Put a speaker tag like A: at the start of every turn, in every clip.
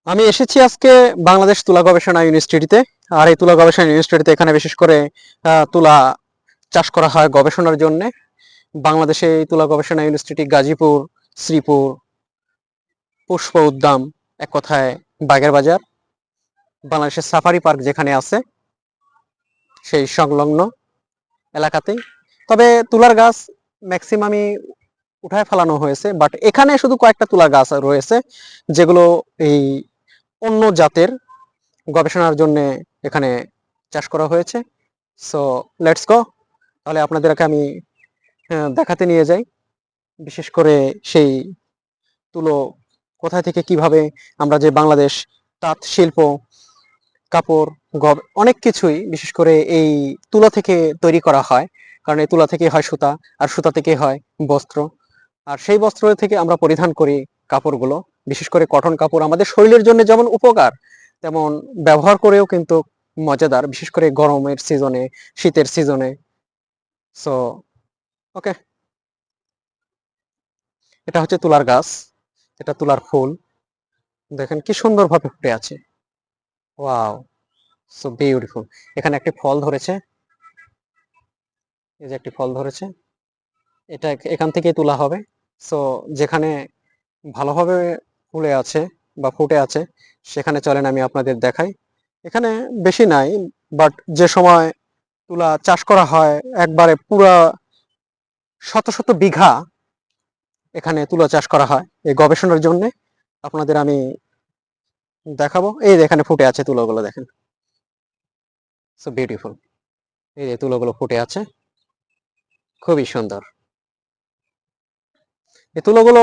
A: আমি এসেছি আজকে বাংলাদেশ তুলা গবেষণা ইউনিভার্সিটিতে। আর এই তুলা গবেষণা ইউনিভার্সিটিতে এখানে বিশেষ করে তুলা চাষ করা হয় গবেষণার জন্য। বাংলাদেশে এই তুলা গবেষণা ইউনিভার্সিটি গাজীপুর, শ্রীপুর, পুষ্প উদ্যাম, এক কথায় বাগের বাজার, বাংলাদেশের সাফারি পার্ক যেখানে আছে সেই সংলগ্ন এলাকাতেই। তবে তুলার গাছ ম্যাক্সিমামই উঠায় ফেলানো হয়েছে, বাট এখানে শুধু কয়েকটা তুলা গাছ রয়েছে যেগুলো এই অন্য জাতের গবেষণার জন্য এখানে চাষ করা হয়েছে। সো লেটস গো, তাহলে আপনাদেরকে আমি দেখাতে নিয়ে যাই, বিশেষ করে সেই তুলো কোথা থেকে কিভাবে আমরা যে বাংলাদেশ তাঁত শিল্প, কাপড়, অনেক কিছুই বিশেষ করে এই তুলা থেকে তৈরি করা হয়। কারণ এই তুলা থেকে হয় সুতা, আর সুতা থেকে হয় বস্ত্র, আর সেই বস্ত্র থেকে আমরা পরিধান করি কাপড়গুলো। বিশেষ করে কটন কাপড় আমাদের শরীরের জন্য যেমন উপকার, তেমন ব্যবহার করেও কিন্তু মজাদার, বিশেষ করে গরমের সিজনে, শীতের সিজনে। সো ওকে, এটা হচ্ছে তুলার গাছ, এটা তুলার ফুল। দেখেন কি সুন্দরভাবে ফুটে আছে। Wow, so beautiful. এখানে একটি ফল ধরেছে, এই যে একটি ফল ধরেছে, এটা এখান থেকেই তোলা হবে। সো যেখানে ভালোভাবে ফুলে আছে বা ফুটে আছে সেখানে চলেন আমি আপনাদের দেখাই। এখানে বেশি নাই, বাট যে সময় তুলা চাষ করা হয় একবারে পুরা শত শত বিঘা এখানে তুলা চাষ করা হয় এই গবেষণার জন্য। আপনাদের আমি দেখাবো, এই যে এখানে ফুটে আছে তুলোগুলো, দেখেন সো বিউটিফুল। এই যে তুলোগুলো ফুটে আছে, খুবই সুন্দর। এই তুলোগুলো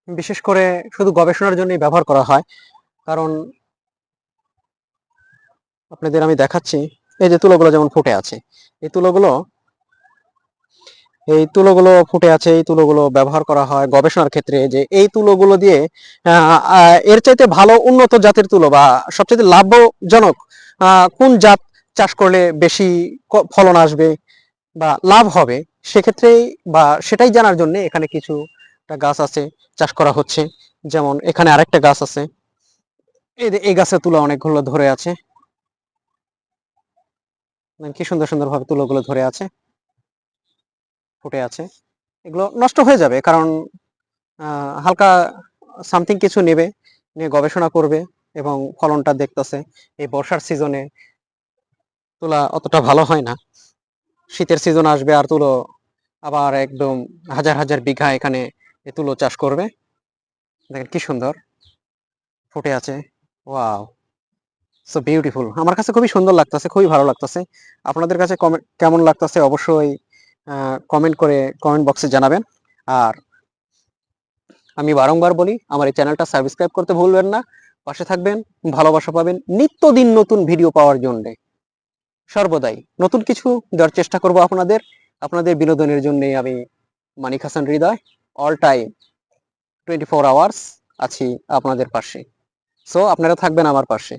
A: বিশেষ করে শুধু গবেষণার জন্যই ব্যবহার করা হয়। কারণ আপনাদের আমি দেখাচ্ছি, এই যে তুলোগুলো যেমন ফুটে আছে, এই তুলোগুলো ফুটে আছে, এই তুলোগুলো ব্যবহার করা হয় গবেষণার ক্ষেত্রে। যে এই তুলোগুলো দিয়ে এর চাইতে ভালো উন্নত জাতের তুলো বা সবচেয়ে লাভজনক কোন জাত চাষ করলে বেশি ফলন আসবে বা লাভ হবে, সেক্ষেত্রেই বা সেটাই জানার জন্য এখানে কিছু গাছ আছে চাষ করা হচ্ছে। যেমন এখানে আরেকটা গাছ আছে, এই গাছের তুলা অনেকগুলো ধরে আছে, কি সুন্দর সুন্দর ভাবে তুলোগুলো ধরে আছে, ফুটে আছে। এগুলো নষ্ট হয়ে যাবে কারণ হালকা সামথিং কিছু নেবে, নিয়ে গবেষণা করবে এবং ফলনটা দেখতেছে। এই বর্ষার সিজনে তুলা অতটা ভালো হয় না, শীতের সিজন আসবে আর তুলো আবার একদম হাজার হাজার বিঘা এখানে এই তুলো চাষ করবে। দেখেন কি সুন্দর ফুটে আছে। Wow, so beautiful. আমার কাছে খুবই সুন্দর লাগতেছে, খুবই ভালো লাগতেছে। আপনাদের কাছে কেমন লাগতেছে অবশ্যই কমেন্ট করে কমেন্ট বক্সে জানাবেন। আর আমি বারংবার বলি, আমার এই চ্যানেলটা সাবস্ক্রাইব করতে ভুলবেন না, পাশে থাকবেন, ভালোবাসা পাবেন নিত্যদিন নতুন ভিডিও পাওয়ার জন্য। সর্বদাই নতুন কিছু দেওয়ার চেষ্টা করব আপনাদের, আপনাদের বিনোদনের জন্য আমি মানিক হাসান হৃদয় অল টাইম 24 আওয়ার্স আছি আপনাদের পাশে। সো আপনারা থাকবেন আমার পাশে।